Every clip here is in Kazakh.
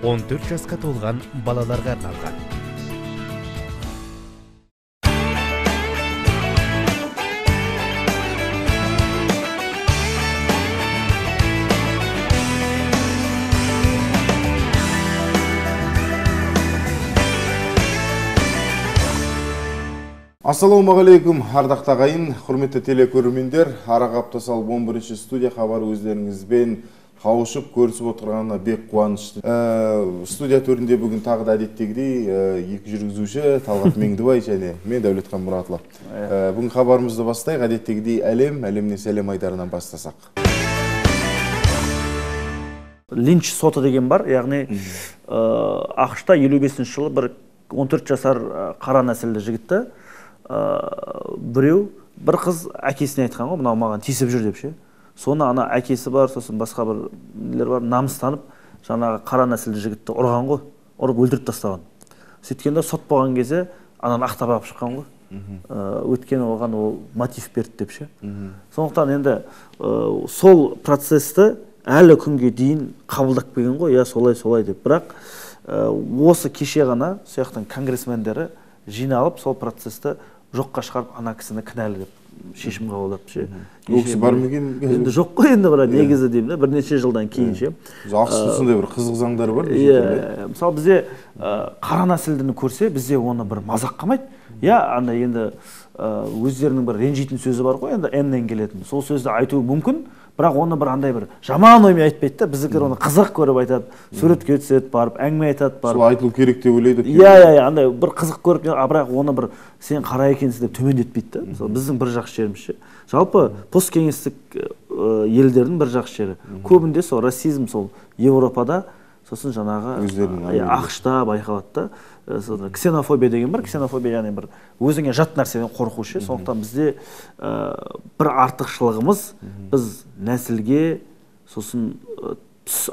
14 жасқа толған балаларға арналған. Ассалаумағалейкум, ардақты ағайын, құрметті телекөрермендер. Араға апта салып 11-ші студия хабары өздеріңізбен қауышып көрісіп отырғанына бек қуанышты. Студия төрінде бүгін тағы да әдеттегідей екі жүргізуші Талғат Меңдібай және мен Дәулетхан Мұратұлы. Бүгін хабарымызды бастайық. Әдеттегідей әлемнен сәлем айдарынан бастасақ. Линч соты деген бар, яғни ақш-та 55-ші жылы бір 14 жасар қара нәсілді жігітті біреу бір қыз әкесіне айтқан ғой, мынау маған тиісіп жүр деп ше. Соны ана әкесі бар, сосын басқа бір нелер бар, намыстанып жаңағы қара нәсілді жігітті ұрған ғой, ұрып өлтіріп тастаған. Сөйткенде сот болған кезде ананы ақтап алып шыққан ғой. Өйткені оған ол мотив берді деп ше. Сондықтан енді сол процесті әлі күнге дейін қабылдап келген ғой, я солай деп. Бірақ осы кеше ғана сояқтың конгрессмендері жиналып сол процесті жоққа шығарып ана кісіні кінәлі деп шешім қабылдап ше. Ол кісі бар ма екен? Енді жоқ қой енді, бірақ негізі деймін да, бірнеше жылдан кейін ше. Ақш-та сондай бір қызық заңдары бар. Мысалы бізде қара нәсілдіні көрсе, бізде оны бір мазақ қылмайды. Анда енді өздерінің бір ренжитін сөзі бар ғой, енді N-нен келетін. Сол сөзді айтуы мүмкін, бірақ оны бір андай бір жаман оймен айтпайды да, біздікілер оны қызық көріп айтады, суретке түседі барып, әңгіме айтады барып. Сол айтылу керек деп ойлайды. Андай бір қызық көріп, бірақ оны бір сен қара екенсің деп төмендетпейді да. Мысалы біздің бір жақсы жеріміз ше. Жалпы посткеңестік елдердің бір жақсы жері. Көбінде сол расизм сол Европада, сосын жаңағы ақш-та байқалады да. Ксенофобия деген бар, ксенофобия яғни бір өзіңе жат нәрседен қорқу ше. Сондықтан бізде бір артықшылығымыз, біз нәсілге сосын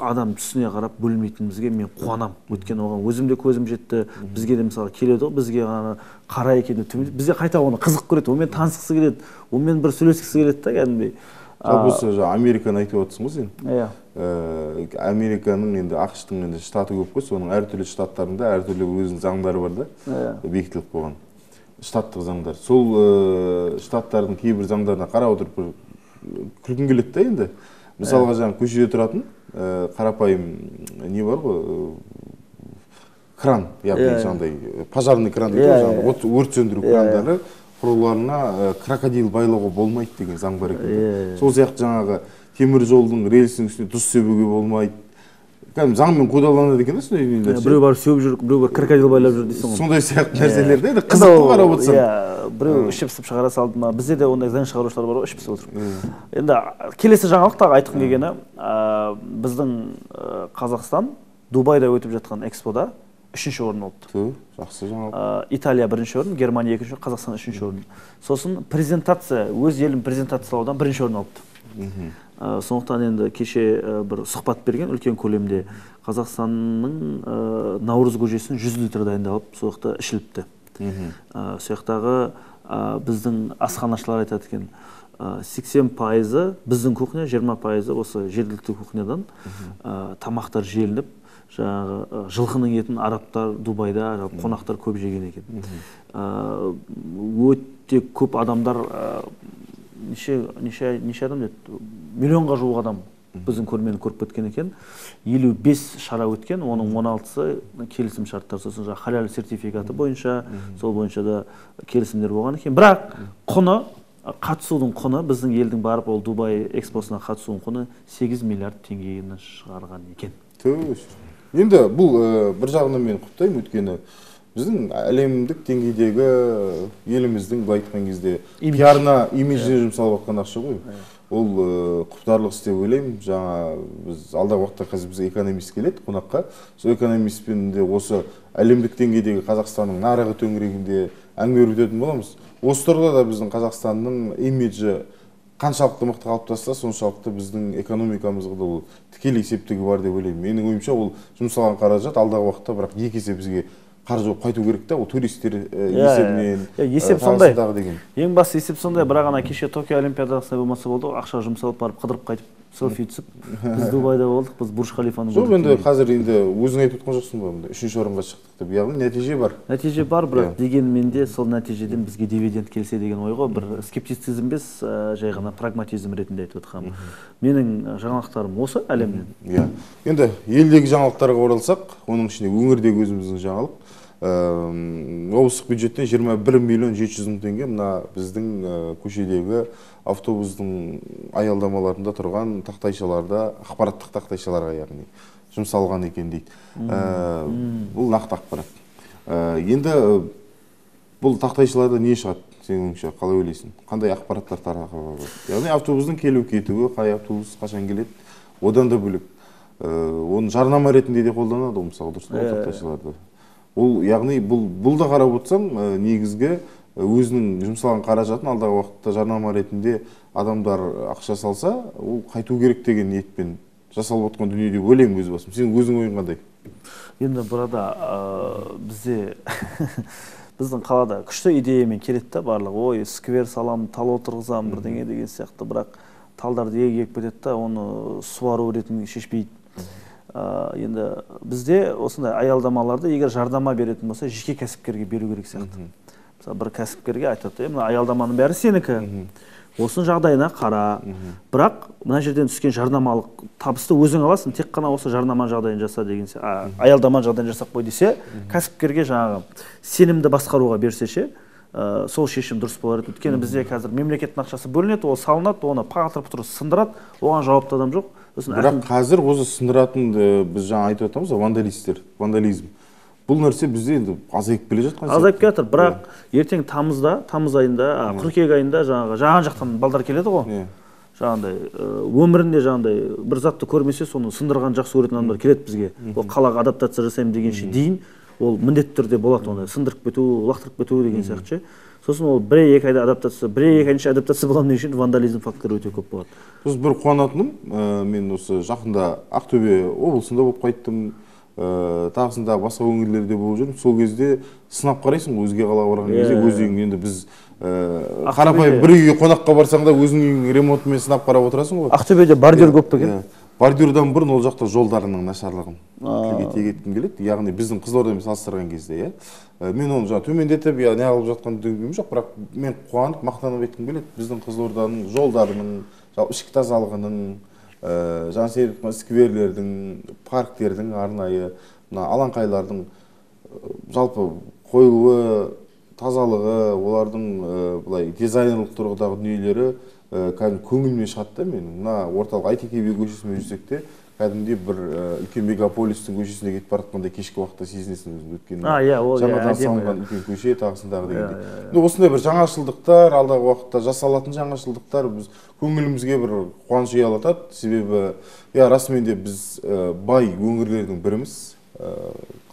адам түсіне қарап бөлмейтінімізге мен қуанам. Өйткені оған өзімде көзім жетті, бізге де мысалы келеді ғой, бізге қара екен деп төмендеп, бізде қайта оны қызық көреді, онымен танысқысы келеді, онымен бір сөйлескісі келеді да кәдімгідей. Осы Американы айтып отырсың ғой сен. Американың енді ақш-тың енді штаты көп қой, соның әртүрлі штаттарында әртүрлі өзінің заңдары бар да, бекітіліп қойған. Штаттық заңдар. Сол штаттардың кейбір заңдарына қарап отырып күлкің келеді да енді. Мысалға жаңа көшеде тұратын қарапайым не бар ғой, кран, яғни жаңағыдай пожарный кран дейді ғой, өрт сөндіру крандары құрылғыларына крокодил байлауға болмайды деген заң бар екен. Сол сияқты жаңағы темір жолдың рельсінің үстіне тұз себуге болмайды. Кәдімгі заңмен қудаланады екен да сондай нәрсе. Біреу барып сөйіп жүр, біреу крокодил байлап жүр дейсің ғой. Сондай сияқты нәрселерді енді қызық қарап отырсың. Біреу ішіп шығара салды ма? Бізде де ондай заң шығарушылар бар ғой, ішіп отырып. Енді келесі жаңалықтағы айтқым келгені, біздің Қазақстан Дубайда өтіп жатқан экспода 3-ші орын алыпты. Жақсы жаңалық. Италия 1-ші орын, Германия 2-ші, Қазақстан 3-ші орын. Сосын презентация, өз елін презентациялаудан 1-ші орын алыпты. Сондықтан енді кеше бір сұхбат берген үлкен көлемде Қазақстанның Наурыз көжесін 100 литр дайындалып, сояқта ішіліпті. Сояқтағы біздің асханашылар айтады екен, 80% біздің кухня, 20% осы жергілікті кухнядан тамақтар желініп, жаңағы жылқының етін арабтар Дубайда қонақтар көп жеген екен. Өте көп адамдар, неше адам деді, миллионға жуық адам біздің көрмені көріп кеткен екен. 55 шара өткен, оның 16-сы келісім шарттар, сосын халал сертификаты бойынша, сол бойынша да келісімдер болған екен. Бірақ құны, қатысудың құны, біздің елдің барып ол Дубай экспосына қатысудың құны 8 миллиард теңгені шығарған екен. Енді бұл бір жағынан мен құптаймын, өткені біздің әлемдік деңгейдегі еліміздің былай айтқан кезде пиарына, имиджіне жұмсалып жатқан ақша ғой. Ол құптарлық істеп ойлаймын. Жаңа біз алдағы уақытта қазір бізге экономист келеді қонаққа. Сол экономистпен де осы әлемдік деңгейдегі Қазақстанның нарығы төңірегінде әңгіме өрбітетін боламыз. Осы тұрғыда да біздің Қазақстанның имиджі қаншалықты мықты қалыптасса, соншалықты біздің экономикамызға да ол тікелей септігі бар деп ойлаймын. Менің ойымша ол жұмсалған қаражат алдағы уақытта бірақ екі есе бізге қаржы қайту керек та, ол туристер есебінен. Есеп сондай. Ең басты есеп сондай, бірақ ана кеше Токио олимпиадасында болмаса болды, ақша жұмсалып барып қыдырып қайтып селфи түсіп, біз Дубайда болдық, біз Бурж Халифаны көрдік. Жоқ, енді қазір енді өзің айтып отқан жоқсың ба, үшінші орынға шықтық деп, яғни нәтиже бар. Нәтиже бар, бірақ дегенмен де сол нәтижеден бізге дивиденд келсе деген ой ғой, бір скептицизм емес, жай ғана прагматизм ретінде айтып отқаным. Менің жаңалықтарым осы әлемнен. Енді елдегі жаңалықтарға оралсақ, оның ішінде өңірдегі өзіміздің жаңалық. Облыстық бюджеттен 21 миллион 700 мың теңге мына біздің көшедегі автобустың аялдамаларында тұрған тақтайшаларда, ақпараттық тақтайшаларға яғни жұмсалған екен дейді. Бұл нақты ақпарат. Енді бұл тақтайшаларда не шығады, сенің ойыңша, қалай ойлайсың? Қандай ақпараттар таралады? Яғни автобустың келу кетуі, қай автобус қашан келеді, одан да бөлек. Оны жарнама ретінде де қолданады, мысалы, дұрыс па тақтайшаларды? Ол, яғни, бұл да қарап отырсам, негізгі өзінің жұмсалған қаражатын алдағы уақытта жарнама ретінде адамдар ақша салса, ол қайту керек деген ниетпен жасалып отқан дүние деп ойлаймын өз басым. Сен өзің ойың қандай? Енді burada бізде біздің қалада күшті идеямен келеді да барлығы. Ой, сквер салам, тал отырғызам, бірдеңе деген сияқты, бірақ талдарды егіп кетеді да, оны суару ретінде шешпейді. Енді бізде осындай аялдамаларды егер жарнама беретін болса, жеке кәсіпкерге беру керек сияқты. Мысалы, бір кәсіпкерге айтады, мына аялдаманың бәрі сенікі. Осының жағдайына қара. Бірақ мына жерден түскен жарнамалық табысты өзің аласың, тек қана осы жарнама жағдайын жаса деген сияқты. Аялдама жағдайын жасап қой десе, кәсіпкерге жаңағы сенімді басқаруға берсе, сол шешім дұрыс болар еді. Өйткені бізде қазір мемлекеттің ақшасы бөлінеді, ол салынады, оны пағатырып сындырады, оған жауапты адам жоқ. Бірақ қазір осы сындыратын біз жаңа айтып отырмыз, вандализм. Бұл нәрсе бізде енді азайып келе жатқан. Азайып келе жатыр, бірақ ертең тамыз айында, қыркүйек айында жаған жақтан балдар келеді ғой. Жаңағыдай өмірінде жаңағыдай бір затты көрмесе, соны сындырған жақсы көретін адамдар келеді бізге. Ол қалаға адаптация жасаймын дегенше дейін, ол міндетті түрде болады, оны сындырып кету, лақтырып кету деген сияқты. Сосын ол бір-екі айда адаптация, бір-екі адаптация болғаннан кейін вандализм факторы өте көп болады. Сосын бір қуанатыным, мен осы жақында Ақтөбе облысында болып қайттым, тағысында басқа өңірлерде болып жүрмін. Сол кезде сынап қарайсың, өзге қалаға барған кезде өз үйің, енді біз қарапайым бір үйге қонаққа барсаң да өзің үйің ремонтымен сынап қарап отырасың ғой. Ақтөбеде бордюр көп пе екен? Бордюрдан бұрын ол жақта жолдарының нашарлығын тілге тиек еткім келеді. Яғни біздің Қызылордамен салыстырған кезде, мен оны жаңа төмендетіп, не алып жатқан дүнием жоқ, бірақ мен қуанып, мақтанып еткім келеді. Біздің Қызылорданың жолдарының, ішкі тазалығының, жаңа сен скверлердің, парктердің арнайы, алаңқайлардың жалпы қойылуы, тазалығы, олардың былай дизайнерлік тұрғыдағы дүниелері көңіліме шығады да менің. Мына орталық Айтекебе көшесімен жүрсек те, кәдімгідей бір үлкен мегаполистің көшесіне кетіп бара жатқандай кешкі уақытта сезінесің өзің өткен. Жаңадан салынған үлкен көше тағысындағы дегендей. Осындай бір жаңашылдықтар, алдағы уақытта жасалатын жаңашылдықтар біз көңілімізге бір қуаныш ұялатады. Себебі, расымен де біз бай өңірлердің біріміз.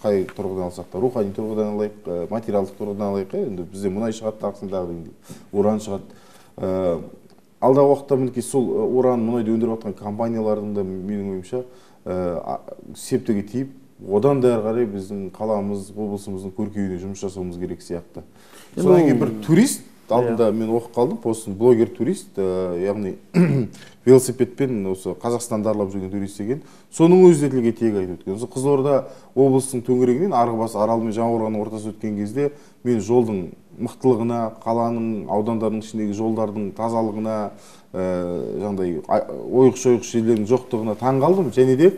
Қай тұрғыдан алсақ та, рухани тұрғыдан алайық, материалдық тұрғыдан алайық, енді бізде мұнай шығады тағысындағы дегендей, уран шығады. Алдағы уақытта мінекей сол уран мұнайды өндіріп жатқан компаниялардың да менің ойымша септігі тиіп, одан да әрі қарай біздің қаламыз, облысымыздың көркеюіне жұмыс жасауымыз керек сияқты. Содан кейін бір турист, алдында мен оқып қалдым, постын блогер турист, яғни велосипедпен осы Қазақстанды аралап жүрген турист деген, соның өзі тілге тиек айтып өткен. Қызылорда облысының төңірегінен Арғыбас, Арал мен Жаңақорғанның ортасы өткен кезде мен жолдың мықтылығына, қаланың, аудандарының ішіндегі жолдардың тазалығына, жаңағыдай ойық-шойық жерлердің жоқтығына таң қалдым. Және де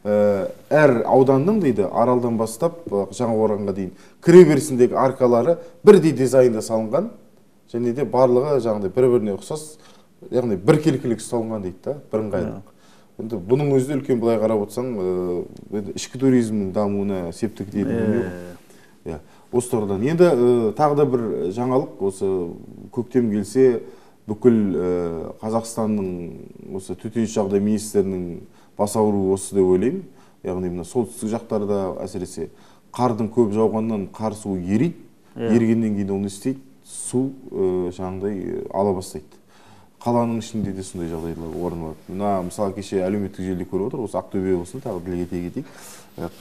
әр ауданның дейді, Аралдан бастап Жаңақорғанға дейін кіре берісіндегі аркалары бірдей дизайнда салынған, және де барлығы жаңағыдай бір-біріне ұқсас, яғни біркелкілік салынған дейді да, бірыңғайлық. Енді бұның өзі үлкен былай қарап отырсаң, ішкі туризмнің дамуына септігі тиеді. Осы тұрғыдан. Енді тағы да бір жаңалық, осы көктем келсе, бүкіл Қазақстанның осы төтенше жағдай министрінің бас ауруы осы деп ойлаймын. Яғни мына солтүстік жақтарда әсіресе қардың көп жауғаннан қар суы ериді, ергеннен кейін оны істейді, су жаңағыдай ала бастайды. Қаланың ішінде де сондай жағдайлар орын алады. Мына мысалы кеше әлеуметтік желіде көріп отыр, осы Ақтөбе облысында тағы тілге тиек етейік.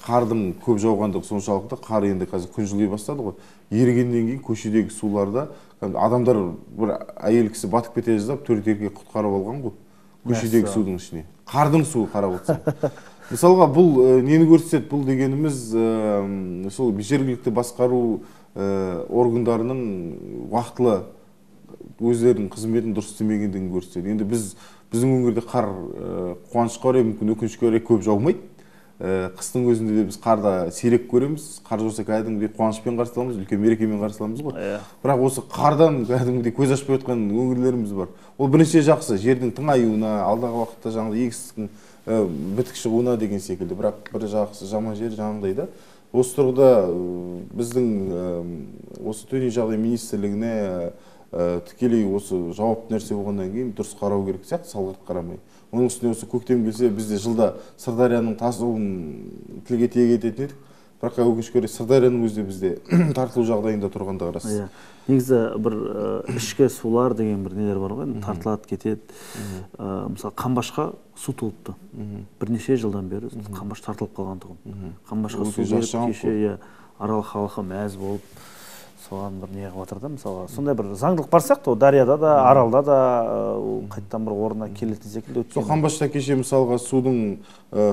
Қардың көп жауғандығы соншалықты қар енді қазір күн жылай бастады ғой. Ерігеннен кейін көшедегі суларда адамдар бір әйел кісі батып кете жаздап төрт еркек құтқарып алған ғой. көшедегі судың ішіне. Қардың суы қарап отырсаң. Мысалға бұл нені көрсетеді? Бұл дегеніміз сол жергілікті басқару органдарының уақытылы өздерінің қызметін дұрыс істемегендігін көрсетеді. Енді біздің өңірде қар қуанышқа орай, мүмкін өкінішке орай көп жаумайды. Қыстың өзінде де біз қарда сирек көреміз. Қар жауса кәдімгідей қуанышпен қарсы аламыз, үлкен мерекемен қарсы аламыз ғой. Бірақ осы қардан кәдімгідей көз ашпай отқан өңірлеріміз бар. Ол бірнеше жақсы, жердің тыңаюына, алдағы уақытта жаңағы егістіктің бітік шығуына деген секілді. Бірақ бір жақсы жаман жер жаңағыдай да. Осы тұрғыда біздің осы төтенше жағдай министрлігіне тікелей осы жауапты нәрсе болғаннан кейін дұрыс қарау керек сияқты, салғырт қарамай. Оның үстіне осы көктем келсе, бізде жылда Сырдарияның тасуын тілге тиек ететін едік. Бірақ өкінішке орай Сырдарияның өзі де бізде тартылу жағдайында тұрғандығы рас. Негізі бір ішкі сулар деген бір нелер бар ғой, тартылады, кетеді. Мысалы, Қамбашқа су толыпты. Бірнеше жылдан бері Қамбаш тартылып қалған тұғын. Қамбашқа су келіп, кеше Арал халқы мәз болып, соған бір не қылып жатыр да, мысалға. Сондай бір заңдылық бар сияқты, Дарияда да, Аралда да қайттан бір орнына келетін секілді өткен. Қамбашта кеше мысалға судың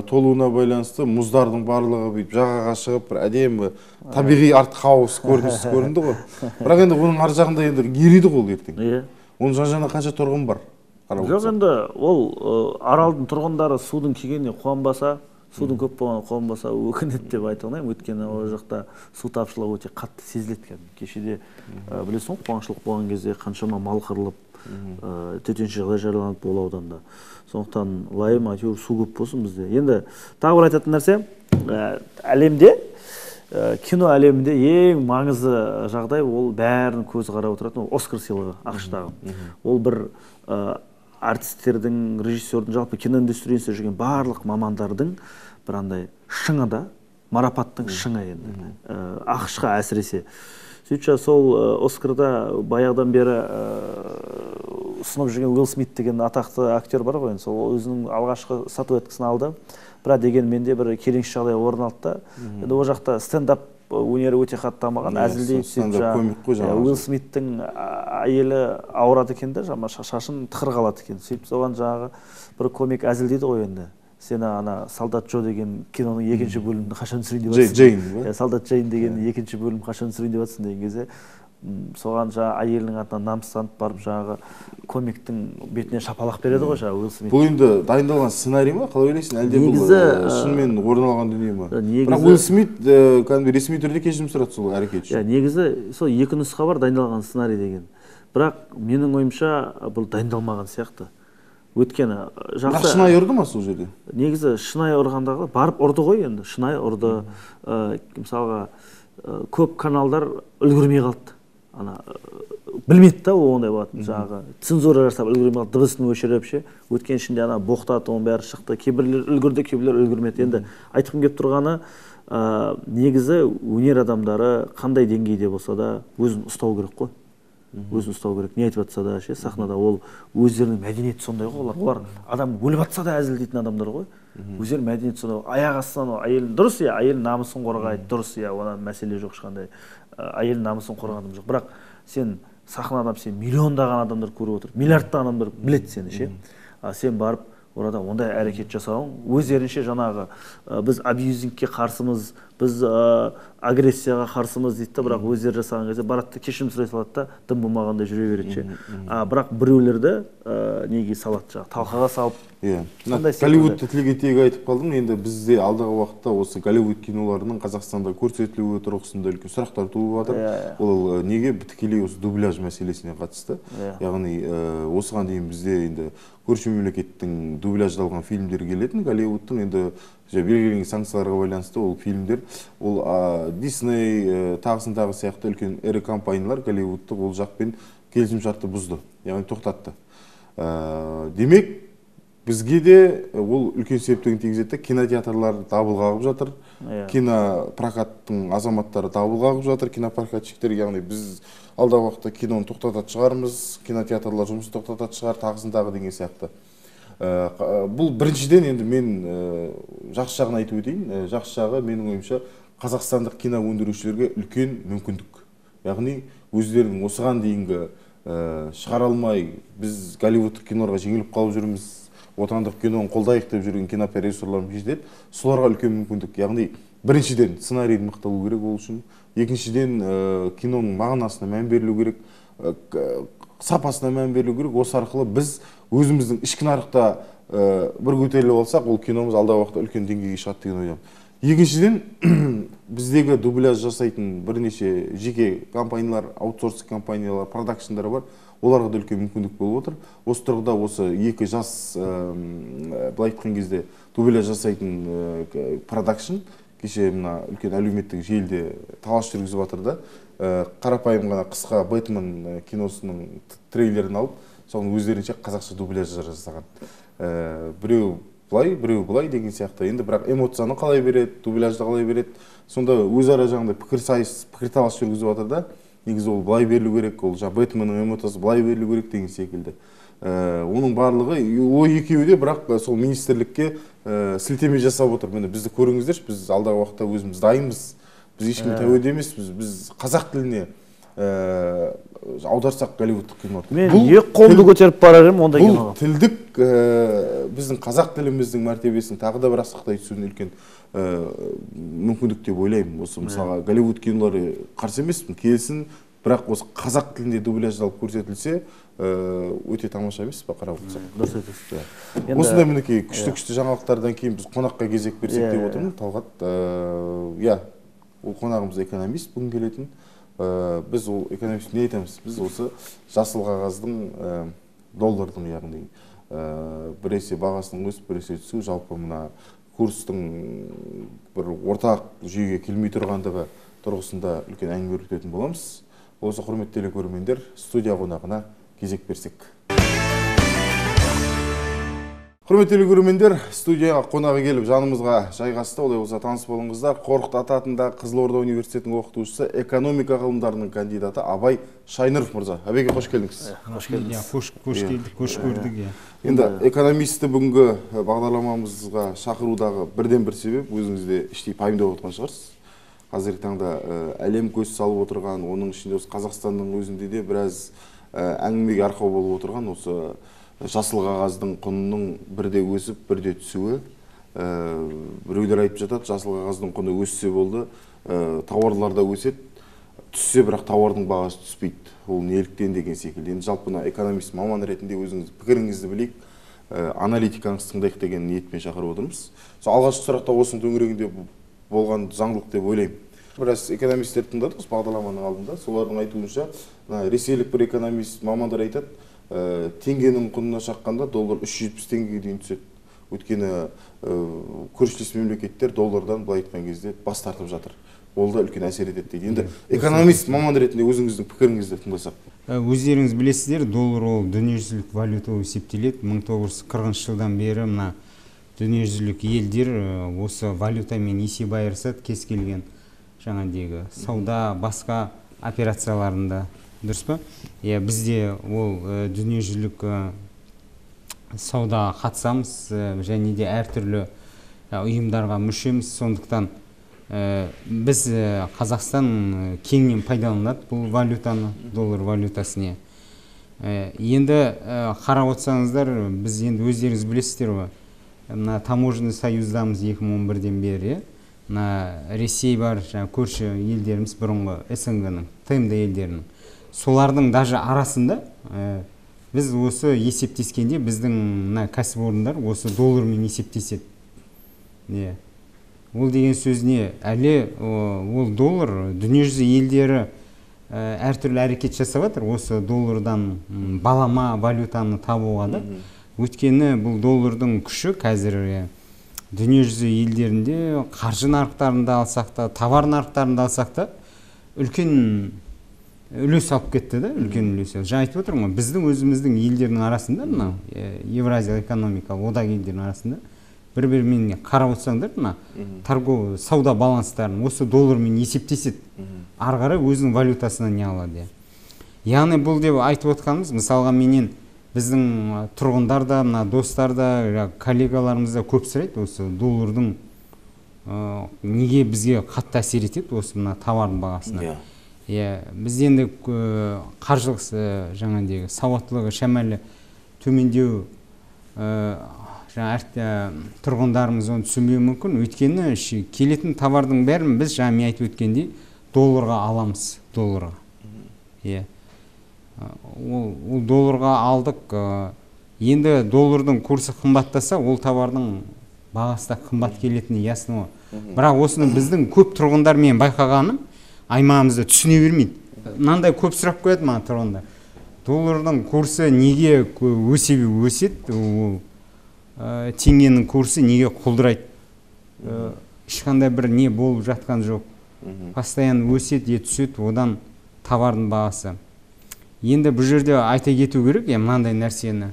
толуына байланысты мұздардың барлығы бүйтіп жағаға шығып, бір әдемі табиғи арт-хаус көрінісі көрінді ғой. Бірақ енді оның ар жағында енді ериді ғой ертең. Оның жан-жағында қанша тұрғын бар? Жоқ, енді ол Аралдың тұрғындары судың келгеніне қуанбаса, судың көп болғаны қуанбаса өкінеді деп айта алмаймын. Өйткені ол жақта су тапшылығы өте қатты сезіледі. Кешеде білесің ғой, қуаңшылық болған кезде қаншама мал қырылып, төтенше жағдай жарияланып ол ауданда. Сондықтан лайым әйтеуір су көп болсын бізде. Енді тағы бір айтатын нәрсе, әлемде, кино әлемінде ең маңызды жағдай ол бәрін көзі қарап отыратын Оскар сыйлығы ақш-тағы. Ол бір артистердің, режиссердің, жалпы киноиндустриясында жүрген барлық мамандардың бір андай шыңы да, марапаттың шыңы енді. ақш-қа әсіресе. Сөйтсе сол Оскарда баяғыдан бері ұсынып жүрген Уилл Смит деген атақты актер бар ғой, сол өзінің алғашқы статуэткасын алды. Бірақ дегенмен де бір келеңсіз жағдай орын алды да. Енді ол жақта стендап өнері өте қатты дамыған, әзілдейді сөйтіп. Уилл Смиттің әйелі ауырады екен де, шашын тықыр қалады екен. Сөйтіп соған жаңағы бір комик әзілдейді ғой енді. Сені ана Солдат Джо деген киноның екінші бөлімін қашан түсірейін деп жатсың? Солдат Джейн деген екінші бөлім қашан түсірейін деп жатсың деген кезде, соған жаңа әйелінің атынан намыстанып барып жаңағы комиктің бетіне шапалақ береді ғой жаңа Уилл Смит. Бұл енді дайындалған сценарий ма? Қалай ойлайсың? Әлде бұл шынымен орын алған дүние ма? Бірақ Уилл Смит ресми түрде кешірім сұрады сол әрекет үшін. Негізі сол екі нұсқа бар, дайындалған сценарий деген. Бірақ менің ойымша бұл дайындалмаған сияқты. Өткені жақсы. Бірақ шынайы ұрды ма сол жерде? Негізі шынайы ұрғандағы барып ұрды ғой енді. Шынайы ұрды. Мысалға көп каналдар үлгермей қалды. Білмейді да ондай болатын жаңағы. Цензура жасап үлгермей қалды, дыбысын өшіріп ше. Өткен ішінде боқтады, оның бәрі шықты. Кейбірлер үлгерді, кейбірлер үлгермеді. Енді айтқым келіп тұрғаны, негізі өнер адамдары қандай деңгейде болса да өзін ұстау керек қой. Өзін ұстау керек. Не айтып жатса да ше, сахнада ол өздерінің мәдениеті сондай ғой. Олар адам өліп жатса да әзілдейтін адамдар ғой. Өздерінің мәдениеті сондай. Аяқ астынан әйелін дұрыс, әйел намысын қорғайды, дұрыс, онан мәселе жоқ ешқандай. Әйел намысын қорғағаным жоқ. Бірақ сен сахнадан сен миллиондаған адамдар көріп отыр, миллиардтаған адамдар біледі сені ше. Сен барып орада ондай әрекет жасауың өздерінше жаңағы біз абьюзингке қарсымыз, біз агрессияға қарсымыз дейді, бірақ өздері жасаған кезде барады кешірім сұрай салады да дым болмағандай жүре береді ше. Бірақ біреулерді неге салады жаңағы талқыға салып. Голливудты тілге тиек айтып қалдым. Енді бізде алдағы уақытта осы Голливуд киноларының Қазақстанда көрсетілуі тұрғысында үлкен сұрақтар туып жатыр. Ол неге тікелей осы дубляж мәселесіне қатысты. Яғни осыған дейін бізде енді көрші мемлекеттің дубляждалған фильмдер келетін, Голливудтың енді белгіленген санкцияларға байланысты ол фильмдер, ол Disney тағысындағы сияқты үлкен ірі компаниялар Голливудты ол жақпен келісімшартты бұзды, яғни тоқтатты. Демек, бізге де ол үлкен септігін тигізеді. Кинотеатрлар дабыл қағып жатыр, кинопрокаттың азаматтары дабыл қағып жатыр, кинопрокатчиктер, яғни біз алдағы уақытта киноны тоқтататын шығармыз, кинотеатрлар жұмыс тоқтататын шығар, тағысындағы деген сияқты. Бұл біріншіден енді мен жақсы жағын айтып өтейін. Жақсы жағы менің ойымша қазақстандық кино өндірушілерге үлкен мүмкіндік. Яғни өздерінің осыған дейінгі шығара алмай біз Голливудтық киноларға жеңіліп қалып жүрміз, отандық киноны қолдайық деп жүрген кинопродюсерларымыз жетеді. Соларға үлкен мүмкіндік. Яғни біріншіден сценарийдің мықталу керек ол үшін, екіншіден киноның мағынасына мән берілу керек, сапасына мән берілу керек. Осы арқылы біз өзіміздің ішкі нарықта бір көтеріліп алсақ, ол киномыз алдағы уақытта үлкен деңгейге шығады деген ойдамын. Екіншіден, біздегі дубляж жасайтын бірнеше жеке компаниялар, аутсорсинг компаниялар, продакшндары бар. Оларға да үлкен мүмкіндік болып отыр. Осы тұрғыда осы екі жас, былай айтқан кезде дубляж жасайтын продакшн кеше мына үлкен әлеуметтік желіде талас жүргізіп жатыр да. Қарапайым ғана қысқа Бэтмен киносының трейлерін алып, соны өздерінше қазақша дубляж жасаған. Біреу былай, біреу былай деген сияқты. Енді бірақ эмоцияны қалай береді, дубляжды қалай береді. Сонда өзара жаңағыдай пікірталас жүргізіп жатыр да. Негізі ол былай берілу керек, ол Бэтменнің эмоциясы былай берілу керек деген секілді. Оның барлығы, ой екеуі де бірақ сол министрлікке сілтеме жасап отыр. Міне бізді көріңіздерші, біз алдағы уақытта өзіміз дайынбыз. Біз ешкім тәуелді емеспіз. Біз қазақ тіліне аударсақ Голливудтық кино. Мен екі қолымды көтеріп барарым ондай киноға. Бұл тілдік біздің қазақ тіліміздің мәртебесін тағы да бір асқақтай түсуіне үлкен мүмкіндік деп ойлаймын. Осы мысалға Голливуд кинолары қарсы емеспін, келсін, бірақ осы қазақ тілінде дубляждалып көрсетілсе, өте тамаша емес па қарап отырсақ. Дұрыс айтасыз. Осындай мінекей күшті жаңалықтардан кейін біз қонаққа кезек берсек деп отырмын. Талғат, ол қонағымыз экономист бүгін келетін. Біз ол экономист не айтамыз? Біз осы жасыл қағаздың доллардың яғни біресе бағасының өсіп, біресе түсу, жалпы мына курстың бір ортақ жүйеге келмей тұрғандығы тұрғысында үлкен әңгіме өрбітетін боламыз. Осы құрметті телекөрермендер, студия қонағына кезек берсек. Құрметті телекөрермендер, студияға қонағы келіп жанымызға жайғасты. Олай болса таныс болыңыздар. Қорқыт Ата атындағы Қызылорда университетінің оқытушысы, экономика ғылымдарының кандидаты Абай Шайныров мырза. Абайге қош келдіңіз. Қош келдіңіз. Қош келдік, қош көрдік. Енді экономисті бүгінгі бағдарламамызға шақырудағы бірден бір себеп, өзіңізде іштей пайымдап отқан шығарсыз. Қазіргі таңда әлем көз салып отырған, оның ішінде осы Қазақстанның өзінде де біраз әңгімеге арқау болып отырған осы жасыл қағаздың құнының бірде өсіп, бірде түсуі. Біреулер айтып жатады, жасыл қағаздың құны өссе болды, тауарлар да өседі, түссе бірақ тауардың бағасы түспейді. Ол неліктен деген секілді. Енді жалпы экономист маман ретінде өзіңіз пікіріңізді білейік, аналитикаңызды тыңдайық деген ниетпен шақырып отырмыз. Алғашқы сұрақта осының төңірегінде болған заңдылық деп ойлаймын. Біраз экономисттер тыңдадық осы бағдарламаның алдында. Солардың айтуынша, ресейлік бір экономист мамандар айтады, теңгенің құнына шаққанда доллар 370 теңгеге дейін түседі. Өйткені көршілес мемлекеттер доллардан былай айтқан кезде бас тартып жатыр. Ол да үлкен әсер етеді дейді. Енді экономист маман ретінде өзіңіздің пікіріңізді тыңдасақ. Өздеріңіз білесіздер, доллар ол дүниежүзілік валюта есептеледі. 1940 жылдан бері мына дүниежүзілік елдер осы валютамен есеп айырысады, кез келген жаңағыдегі сауда, басқа операцияларында. Дұрыс па? Бізде ол дүниежүзілік сауда қатысамыз және де әртүрлі ұйымдарға мүшеміз. Сондықтан біз Қазақстан кеңінен пайдаланады бұл валютаны, доллар валютасына. Енді қарап отырсаңыздар, біз енді өздеріңіз білесіздер ғой, мына таможенный союздамыз 2011-ден бері. Мына Ресей бар, көрші елдеріміз бұрынғы СНГ-ның, ТМД елдерінің. Солардың даже арасында біз осы есептескенде біздің кәсіпорындар осы доллармен есептеседі. Ол деген сөз не? Әлі ол доллар дүниежүзі елдері әртүрлі әрекет жасап жатыр осы доллардан балама валютаны табуға да. Өйткені бұл доллардың күші қазір дүниежүзі елдерінде қаржы нарықтарында алсақ та, товар нарықтарында алсақ та үлкен үлес алып кетті да, үлкен үлес. Жаңа айтып отырмын ғой, біздің өзіміздің елдердің арасында, мына Евразия экономикалық одақ елдерінің арасында бір-бірімен қарап отырсаңдар, мына торговый сауда баланстарын осы доллармен есептеседі. Ары қарай өзінің валютасына не алады. Яғни бұл деп айтып отқанымыз, мысалға менен біздің тұрғындар да, мына достар да, коллегаларымыз да көп сұрайды осы доллардың неге бізге қатты әсер етеді осы мына товардың бағасына. Біз енді қаржылық жаңағыдегі сауаттылығы шамалы төмендеу тұрғындарымыз оны түсінбеуі мүмкін. Өйткені келетін товардың бәрін біз жаңа айтып өткендей долларға аламыз, долларға. Ол долларға алдық. Енді доллардың курсы қымбаттаса, ол товардың бағасы да қымбат келетіні ясны. Бірақ осыны біздің көп тұрғындар мен байқағаным аймағымызда түсіне бермейді. Мынандай көп сұрақ қояды маған тұрғындар. Доллардың курсы неге өседі? Теңгенің курсы неге құлдырайды? Ешқандай бір не болып жатқан жоқ. Постоянно өседі, түседі, одан товардың бағасы. Енді бұл жерде айта кету керек, мынандай нәрсені.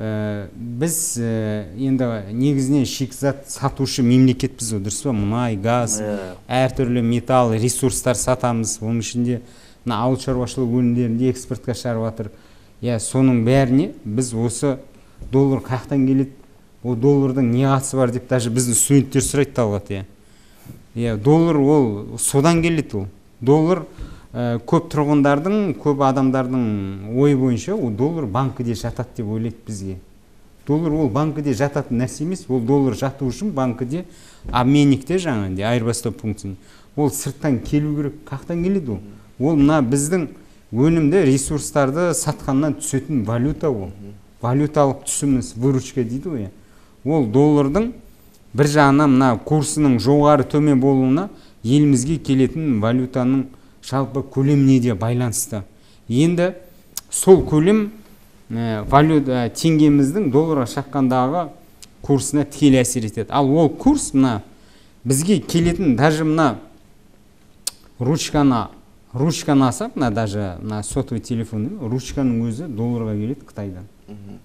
Біз енді негізінен шикізат сатушы мемлекетпіз, дұрыс па? Мұнай, газ, әртүрлі металл, ресурстар сатамыз. Оның ішінде ауыл шаруашылық өнімдерінде экспортқа шығарып жатыр. Соның бәріне біз осы доллар қаяқтан келеді? Ол доллардың не қатысы бар деп даже біздің студенттер сұрайды талғат. Доллар ол содан келеді. Доллар көп тұрғындардың, көп адамдардың ойы бойынша ол доллар банкіде жатады деп ойлайды бізге. Доллар ол банкіде жататын нәрсе емес, ол доллар жату үшін банкіде обменникте жаңағындай айырбастау пунктінде. Ол сырттан келу керек. Қаяқтан келеді ол? Ол мына біздің өнімді, ресурстарды сатқаннан түсетін валюта ол. Валюталық түсіміз, выручка дейді ғой. Ол доллардың бір жағынан мына курсының жоғары төмен болуына елімізге келетін валютаның жалпы көлеміне де байланысты. Енді сол көлем валюта теңгеміздің долларға шаққандағы курсына тікелей әсер етеді. Ал ол курс мына бізге келетін даже мына ручканы алсақ, даже сотовый телефон, ручканың өзі долларға келеді Қытайдан.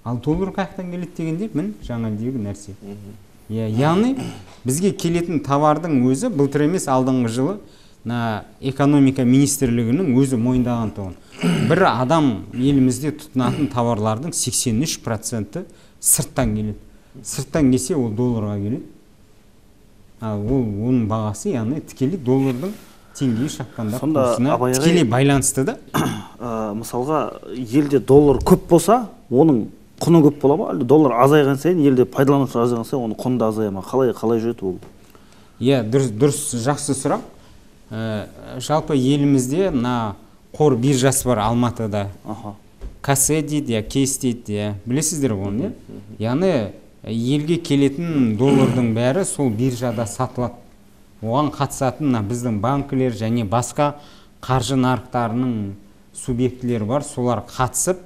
Ал доллар қаяқтан келеді дегенде, мін жаңағыдегі нәрсе. Яғни бізге келетін товардың өзі былтыр емес алдыңғы жылы экономика министрлігінің өзі мойындаған тұғын. Бір адам елімізде тұтынатын товарлардың 83% сырттан келеді. Сырттан келсе ол долларға келеді. Оның бағасы, яғни тікелей доллардың теңгеге шаққанда курсына тікелей байланысты да. Мысалға, елде доллар көп болса, оның құны көп бола ма? Доллар азайған сайын, елде пайдаланушы азайған сайын, оның құны да азая ма? Қалай жүреді ол? Дұрыс, жақсы сұрақ. Жалпы елімізде қор биржасы бар Алматыда. КС дейді, КЕС дейді, білесіздер оны. Яғни елге келетін доллардың бәрі сол биржада сатылады. Оған қатысатын біздің банкілер және басқа қаржы нарықтарының субъектілері бар, солар қатысып,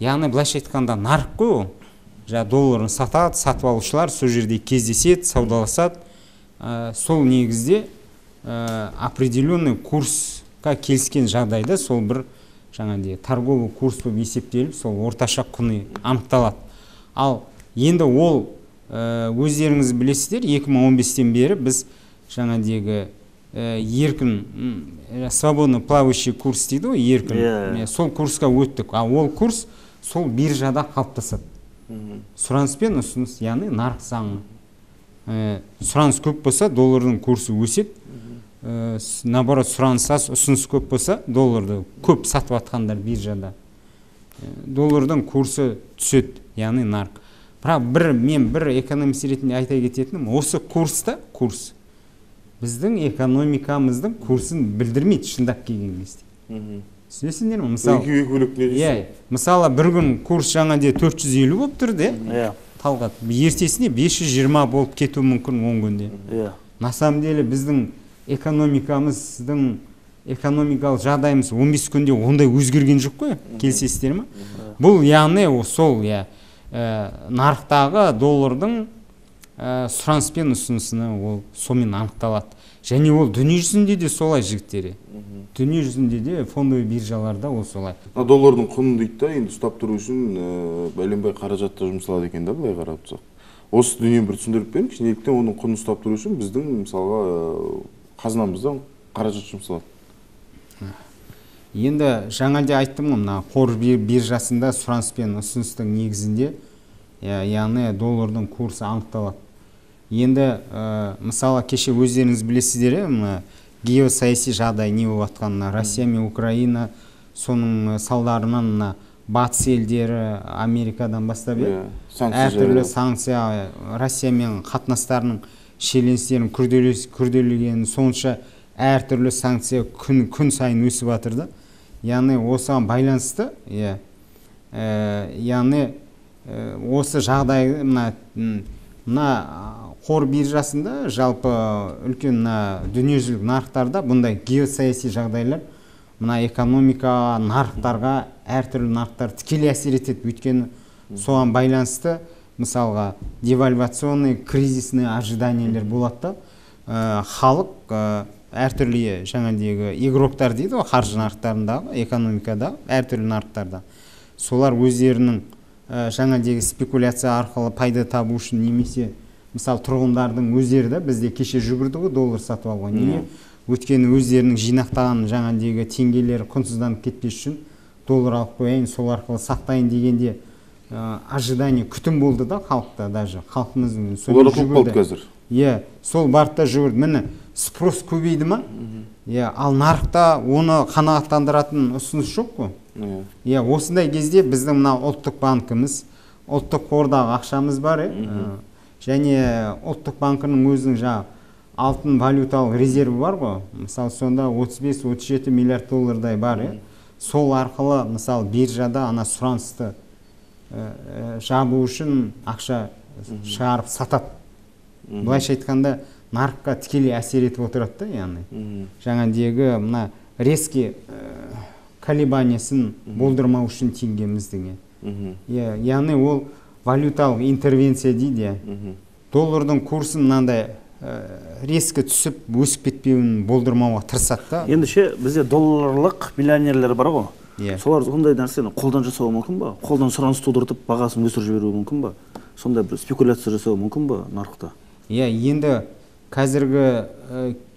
яғни былайша айтқанда нарық қой ол. Долларын сатады, сатып алушылар сол жерде кездеседі, саудаласады. Сол негізде определенный курсқа келіскен жағдайда сол бір торговый курс болып есептеліп, сол орташа құны анықталады. Ал енді ол өздеріңіз білесіздер, 2015-тен бері біз еркін, свободно плавающий курс дейді ғой, еркін. Сол курсқа өттік. Ол курс сол биржада қалыптасады. Сұраныс пен ұсыныс, яғни нарық заңы. Сұраныс көп болса, доллардың курсы өседі. Наоборот, сұраныс аз, ұсыныс көп болса, долларды көп сатып атқандар биржада. Доллардың курсы түседі, яғни нарық. Бірақ мен бір экономист ретінде айта кететінім, осы курс біздің экономикамыздың курсын білдірмейді шындап келген кезде. Түсінесіңдер ме? Мысалы, бір күн курс жаңаде 450 болып тұрды, талғат. Ертесіне 520 болып кету мүмкін 10 күнде. На самом деле біздің экономикамыздың экономикалық жағдайымыз 15 күнде ондай өзгерген жоқ қой, келісесіздер ме? Бұл яғни сол нарықтағы доллардың сұраныс пен ұсынысына ол сомен анықталады. Және ол дүние жүзінде де солай, жігіттері. Дүние жүзінде де фондовый биржаларда ол солай. Доллардың құнын дейді да, енді ұстап тұру үшін бәленбай қаражатта жұмсалады екен да, былай қарап тұрсақ. Осы дүниені бір түсіндіріп беріңізші, неліктен оның құнын ұстап тұру үшін біздің мысалға қазынамыздан қаражат жұмсалады. Енді жаңаде айттым ғой, қор биржасында сұраныс пен ұсыныстың негізінде, яғни доллардың курсы анықталады. Енді мысалы кеше өздеріңіз білесіздер, геосаяси жағдай не болып жатқанына, Россия мен Украина соның салдарынан батыс елдері Америкадан бастап әртүрлі санкция, Россиямен қатынастарының шиеленістерінің күрделегені сонша әртүрлі санкция күн сайын өсіп жатыр да. Яғни осыған байланысты, яғни осы жағдай мына қор биржасында жалпы үлкен дүниежүзілік нарықтарда бұндай геосаяси жағдайлар мына экономикаға, нарықтарға, әртүрлі нарықтар тікелей әсер етеді. Өйткені соған байланысты мысалға девальвационный, кризисный ожиданиялар болады да. Халық әртүрлі жаңадегі игроктар дейді, қаржы нарықтарындағы, экономикадағы, әртүрлі нарықтарда. Солар өздерінің жаңадегі спекуляция арқылы пайда табу үшін немесе мысалы тұрғындардың өздері де бізде кеше жүгірді ғой доллар сатып алуға. Неге? Өйткені өздерінің жинақтаған жаңадегі теңгелері құнсызданып кетпес үшін доллар алып қояйын, сол арқылы сақтайын дегенде ожидание, күтім болды да халықта, даже халқымыздың солар көп болды қазір. Сол бартта жүгірді. Міне спрос көбейді ма? Ал нарықта оны қанағаттандыратын ұсыныс жоқ қой. Осындай кезде біздің мына ұлттық банкіміз, ұлттық қордағы ақшамыз бар, және ұлттық банкінің өзінің алтын валюталық резерві бар ғой. Мысалы сонда 35-37 миллиард доллардай бар. Сол арқылы мысалы биржада ана сұранысты жабу үшін ақша шығарып сатады. Былайша айтқанда нарыққа тікелей әсер етіп отырады да, яғни. Жаңадегі мына резкий колебаниясын болдырмау үшін теңгеміздің. Яғни ол валюталық интервенция дейді. Доллардың курсын мынандай резкі түсіп өсіп кетпеуін болдырмауға тырысады да. Ендеше бізде долларлық миллионерлер бар ғой. Солар сондай нәрсені қолдан жасауы мүмкін ба? Қолдан сұраныс тудыртып, бағасын өсіріп жіберуі мүмкін ба? Сондай бір спекуляция жасауы мүмкін ба нарықта? Енді қазіргі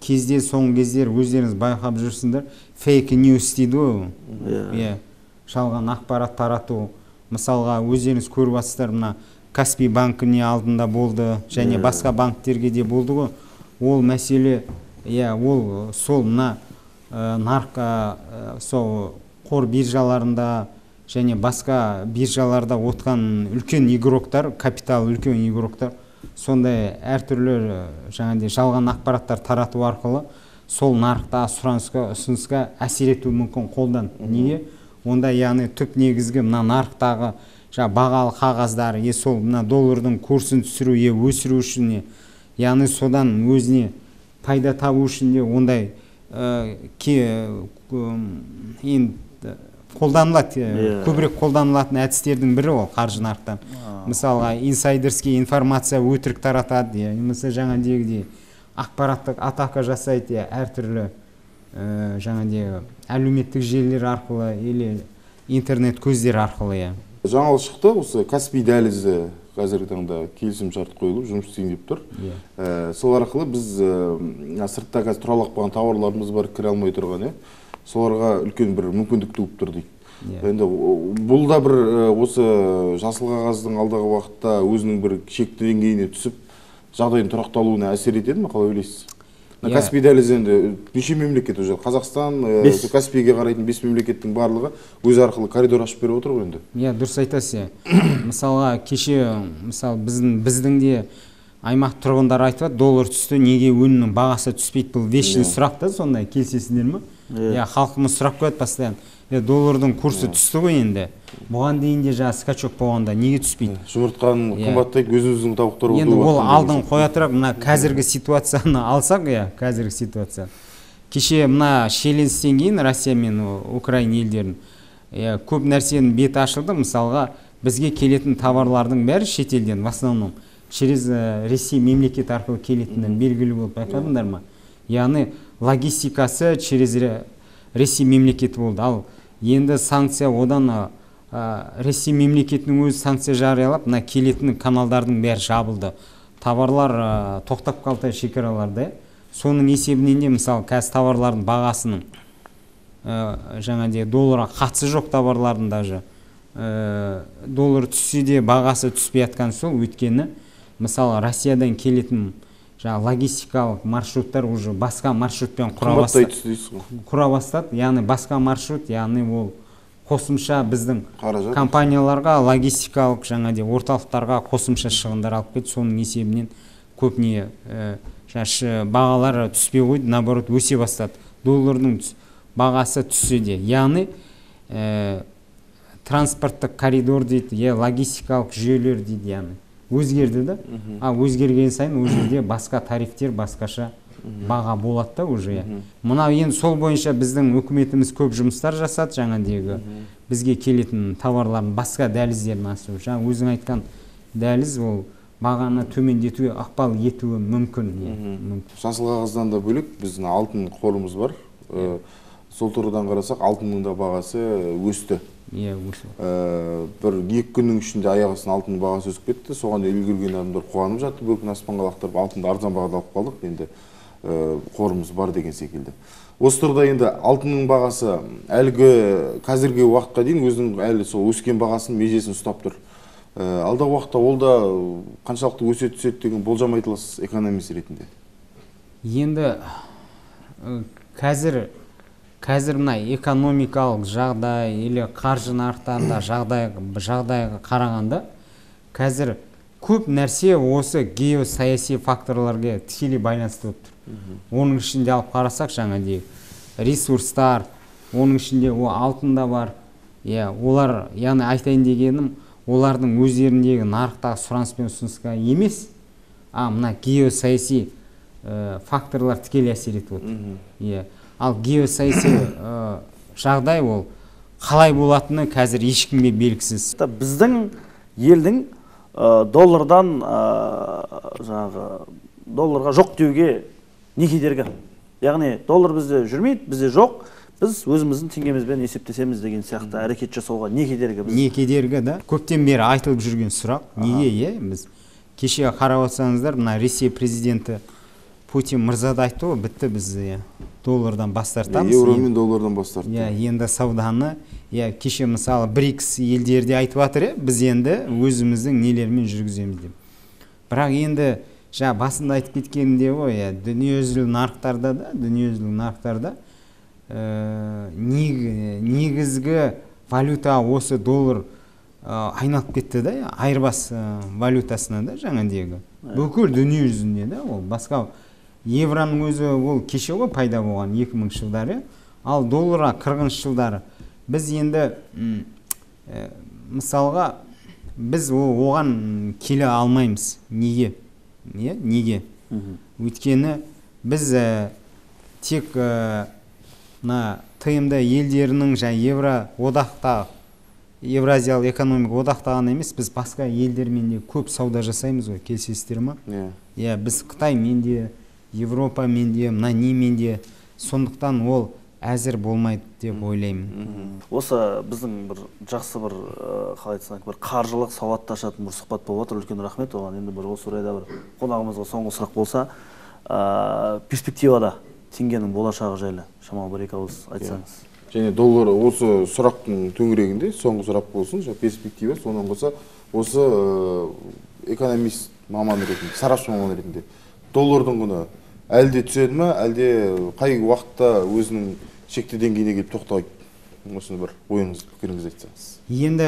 кезде, соңғы кездер өздеріңіз байқап жүрсіңдер, фейк ньюс дейді ғой. Жалған ақпарат тарату. Мысалға өздеріңіз көріп жатсыздар, мына Каспий банкіне алдында болды, және басқа банктерге де болды ғой. Ол мәселе, ол сол мына нарыққа, сол қор биржаларында және басқа биржаларда отқан үлкен игроктар, капитал үлкен игроктар, сондай әртүрлі жаңағыдай жалған ақпараттар тарату арқылы сол нарықта сұранысқа, ұсынысқа әсер етуі мүмкін қолдан. Неге? Онда яғни түп негізгі мына нарықтағы бағалы қағаздар, сол мына доллардың курсын түсіру, өсіру үшін, яғни содан өзіне пайда табу үшін де ондай көбірек қолданылатын әдістердің бірі ол қаржы нарықтан. Мысалға инсайдерский информация өтірік таратады, немесе жаңадегідей ақпараттық атака жасайды, әртүрлі жаңадегі әлеуметтік желілер арқылы или интернет көздер арқылы. Жаңалық шықты, осы Каспий дәлізі қазіргі таңда келісім шарт қойылып, жұмыс істейін деп тұр. Сол арқылы біз сыртта қазір тұралап қалған тауарларымыз бар, кіре алмай тұрған, соларға үлкен бір мүмкіндік туып тұр дейді. Енді бұл да бір осы жасыл қағаздың алдағы уақытта өзінің бір шекті деңгейіне түсіп, жағдайын тұрақталуына әсер етеді ме, қалай ойлайсыз? Каспий дәлізі енді неше мемлекет уже? Қазақстан, Каспийге қарайтын 5 мемлекеттің барлығы өз арқылы коридор ашып беріп отыр ғой енді. Дұрыс айтасыз. Мысалға кеше біздің де аймақ тұрғындар айтып, доллар түсті, неге өнімнің бағасы түспейді? Бұл вечный сұрақ та, сондай келісесіңдер ме? Халқымыз сұрақ қояды постоянно. Доллардың курсы түсті ғой енді. Бұған дейін де скачок болғанда неге түспейді? Жұмыртқаның қымбаттайды, өзіміздің тауықтар енді ол алдын қоя тұрып, мына қазіргі ситуацияны алсақ, қазіргі ситуация. Кеше мына шиеленістен кейін Россия мен Украина елдерін көп нәрсенің беті ашылды. Мысалға бізге келетін товарлардың бәрі шетелден, в основном через Ресей мемлекет арқылы келетінден белгілі болып байқадыңдар ма? Яғни логистикасы через Ресей мемлекеті болды. Ал енді санкция одан Ресей мемлекетінің өзі санкция жариялап, мына келетін каналдардың бәрі жабылды. Товарлар тоқтап қалды шекараларда. Соның есебінен де мысалы қазір товарлардың бағасының жаңағыдай долларға қатысы жоқ товарлардың даже доллар түссе де бағасы түспей жатқан сол. Өйткені мысалы Россиядан келетін логистикалық маршруттар уже басқа маршрутпен құра бастады. Яғни басқа маршрут, яғни ол қосымша біздің компанияларға логистикалық жаңағыдай орталықтарға қосымша шығындар алып кетті. Соның есебінен көпіне бағалар түспей қойды, наоборот өсе бастады. Доллардың бағасы түссе де, яғни транспорттық коридор дейді, логистикалық жүйелер дейді, яғни өзгерді да. Өзгерген сайын ол жерде басқа тарифтер, басқаша баға болады да уже. Мына енді сол бойынша біздің үкіметіміз көп жұмыстар жасады, жаңағыдегі бізге келетін товарлардың басқа дәліздерін ашу. Жаңа өзің айтқан дәліз ол бағаны төмендетуге ықпал етуі мүмкін. Жасыл қағаздан да бөлек біздің алтын қорымыз бар. Сол тұрғыдан қарасақ, алтынның да бағасы өсті. Бір 2 күннің ішінде аяқ астынан алтын бағасы өсіп кетті. Соған үлгерген адамдар қуанып жатты, бөркін аспанға лақтырып, алтынды арзан бағада алып қалдық. Енді қорымыз бар деген секілді. Осы тұрда енді алтынның бағасы әлгі қазіргі уақытқа дейін өзінің әлі сол өскен бағасын межесін ұстап тұр. Алдағы уақытта ол да қаншалықты өсе түседі деген болжам айта аласыз экономист ретінде? Енді қазір мына экономикалық жағдай или қаржы нарықтарында жағдайға қарағанда қазір көп нәрсе осы геосаяси факторларға тікелей байланысты болып тұр. Оның ішінде алып қарасақ, жаңағыдай ресурстар, оның ішінде алтында бар. Олар, яғни айтайын дегенім, олардың өздеріндегі нарықтағы сұраныс пен ұсынысқа емес, мына геосаяси факторлар тікелей әсер етіп отыр. Ал геосаяси жағдай ол қалай болатыны қазір ешкімге белгісіз. Біздің елдің доллардан долларға жоқ деуге не кедергі? Яғни доллар бізде жүрмейді, бізде жоқ, біз өзіміздің теңгемізбен есептесеміз деген сияқты әрекет жасауға не кедергі? Не кедергі да? Көптен бері айтылып жүрген сұрақ. Неге? Біз кеше қарап отырсаңыздар, мына Ресей президенті Путин мырза да айтты, бітті біз доллардан бас тартамыз. Евро мен доллардан бас тарттық. Енді сауданы, кеше мысалы БРИКС елдерде айтып жатыр, біз енді өзіміздің нелермен жүргіземіз деп. Бірақ енді басында айтып кеткенімде ғой, дүниежүзілік нарықтарда негізгі валюта осы доллар айналып кетті да, айырбас валютасына да, жаңағыдегі. Бүкіл дүние жүзінде да, ол басқа евроның өзі ол кеше ғой пайда болған 2000 жылдары, ал долларға 40 жылдары. Біз енді мысалға біз оған келе алмаймыз. Неге? Неге? Өйткені біз тек ТМД елдерінің Евразиялық экономика одақтағаны емес, біз басқа елдермен де көп сауда жасаймыз ғой, келісесіздер ме? Біз Қытаймен де, Европамен де, немен де, сондықтан ол әзір болмайды деп ойлаймын. Осы біздің бір жақсы бір қалай айтсақ, бір қаржылық сауатты ашатын бір сұхбат болып отыр. Үлкен рахмет оған. Енді бір осы орайда бір қонағымызға соңғы сұрақ болса, перспективада теңгенің болашағы жайлы шамалы бір екі ауыз айтсаңыз. Және доллар осы сұрақтың төңірегінде соңғы сұрақ болсын, перспектива, сонан қоса осы экономист маман ретінде, сарапшы маман ретінде доллардың құны әлде түседі ме, әлде қай уақытта өзінің шекті деңгейіне келіп тоқтайды? Осыны бір ойыңыз, пікіріңіз айтсаңыз. Енді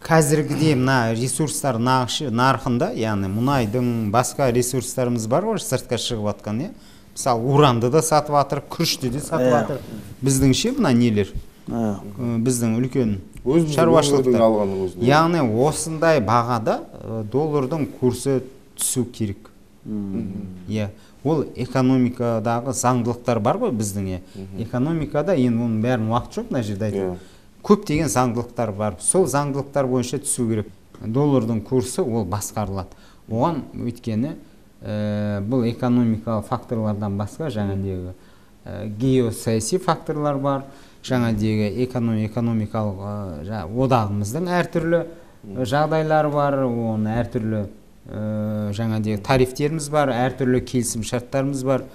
қазіргіде мына ресурстар нарқында, яғни мұнайдың басқа ресурстарымыз бар ғой, сыртқа шығып жатқан, мысалы уранды да сатып жатыр, күрішті де сатып жатыр. Біздіңше мына нелер, біздің үлкен шаруашылықтар. Яғни осындай бағада доллардың курсы түсу керек. Ол экономикадағы заңдылықтар бар ғой біздің. Экономикада енді оның бәрін уақыт жоқ, мына жерде айтып. Көптеген заңдылықтар бар. Сол заңдылықтар бойынша түсу керек. Доллардың курсы ол басқарылады. Оған өйткені бұл экономикалық факторлардан басқа жаңағыдегі геосаяси факторлар бар. Жаңағыдегі экономикалық одағымыздың әртүрлі жағдайлары бар, оның әртүрлі жаңағыдегі тарифтеріміз бар, әртүрлі келісім шарттарымыз бар.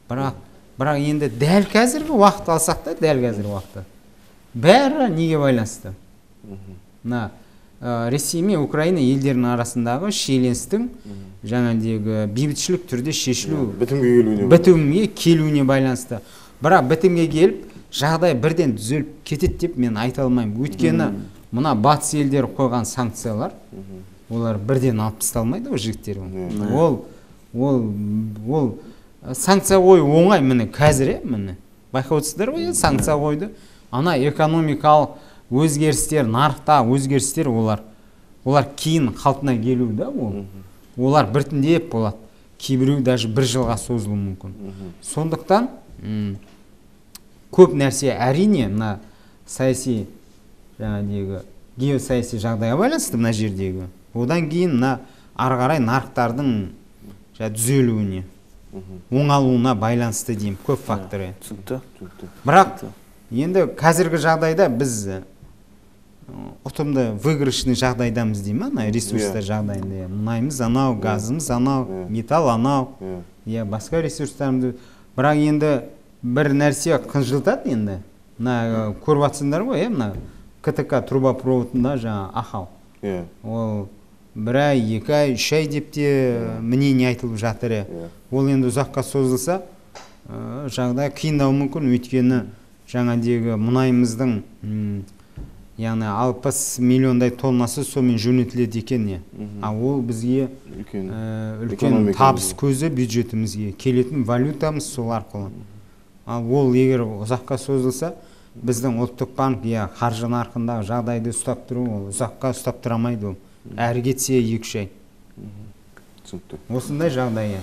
Бірақ енді дәл қазіргі уақыт алсақ та, дәл қазіргі уақытта бәрі неге байланысты? Ресей мен Украина елдерінің арасындағы шиеленістің жаңағыдегі бейбітшілік түрде шешілу, бітімге келуіне байланысты. Бірақ бітімге келіп жағдай бірден түзеліп кетеді деп мен айта алмаймын. Өйткені мына батыс елдері қойған санкциялар, олар бірден алып тасталмайды ғой жігіттер. Ол санкция қою оңай, міне қазір, міне байқап отырсыздар ғой, санкция қойды. Ана экономикалық өзгерістер, нарықта өзгерістер, олар кейін қалпына келу да, олар біртіндеп болады. Кейбіреу даже 1 жылға созылуы мүмкін. Сондықтан көп нәрсе әрине мына саяси жаңағы геосаяси жағдайға байланысты мына жердегі. Одан кейін мына ары қарай нарықтардың түзелуіне, оңалуына байланысты деймін, көп факторы. Бірақ енді қазіргі жағдайда біз ұтымды выигрышный жағдайдамыз деймін, ресурстар жағдайында. Мұнайымыз анау, газымыз анау, металл анау, басқа ресурстарымыз. Бірақ енді бір нәрсе қынжылтады енді. Мына көріп жатсыңдар ғой, мына КТК трубопроводында жаңа ақау. Ол 1 ай, 2 ай, 3 ай деп те мнение айтылып жатыр. Ол енді ұзаққа созылса, жағдай қиындауы мүмкін, өйткені жаңадегі мұнайымыздың яғни 60 миллиондай тоннасы сомен жөнелтіледі екен. Ол бізге үлкен табыс көзі, бюджетімізге келетін валютамыз сол арқылы. Ол егер ұзаққа созылса, біздің ұлттық банк қаржы нарқындағы жағдайды ұстап тұру, ұзаққа ұстап тұрамайды. Әрі кетсе 2-3 ай. Осындай жағдай.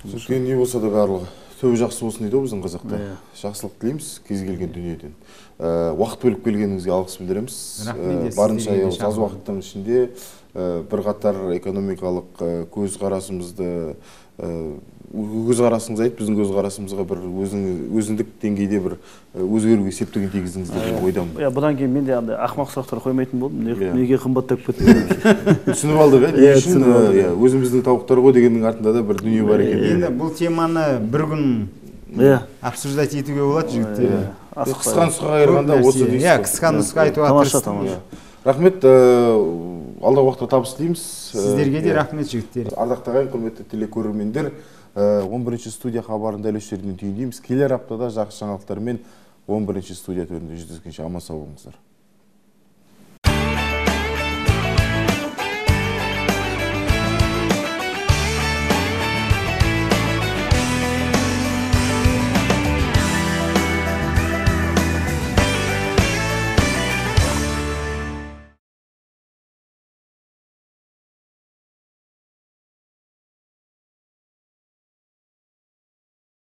Не болса да барлығы төбе жақсы болсын дейді біздің қазақта. Жақсылық тілейміз кез келген дүниеден. Уақыт бөліп келгеніңізге алғыс білдіреміз. Барынша аз уақыттың ішінде бірқатар экономикалық көзқарасыңыз айтып, біздің көзқарасымызға бір өзіндік деңгейде бір өзгеруге септігін тигіздіңіз деп ойдамын. Бұдан кейін мен де ақымақ сұрақтар қоймайтын болдым. Неге қымбаттап кетті? Түсініп алдық, өзіміздің тауықтар ғой дегеннің артында да бір дүние бар екен. Енді бұл теманы бір күн обсуждать етуге болады, жігіттер. Қысқа нұсқаға айырғанда осы дейсіз. Қысқа нұсқа айтуға тырыстым. Рахмет, алдағы уақытта табыс тілейміз. Сіздерге де рахмет, жігіттер. Ардақтаған құрметті телекөрермендер, 11-ші студия хабарын дәл осы жерден түйіндейміз. Келер аптада жақсы жаңалықтармен 11-ші студия төрінде жүздескенше аман сау болыңыздар.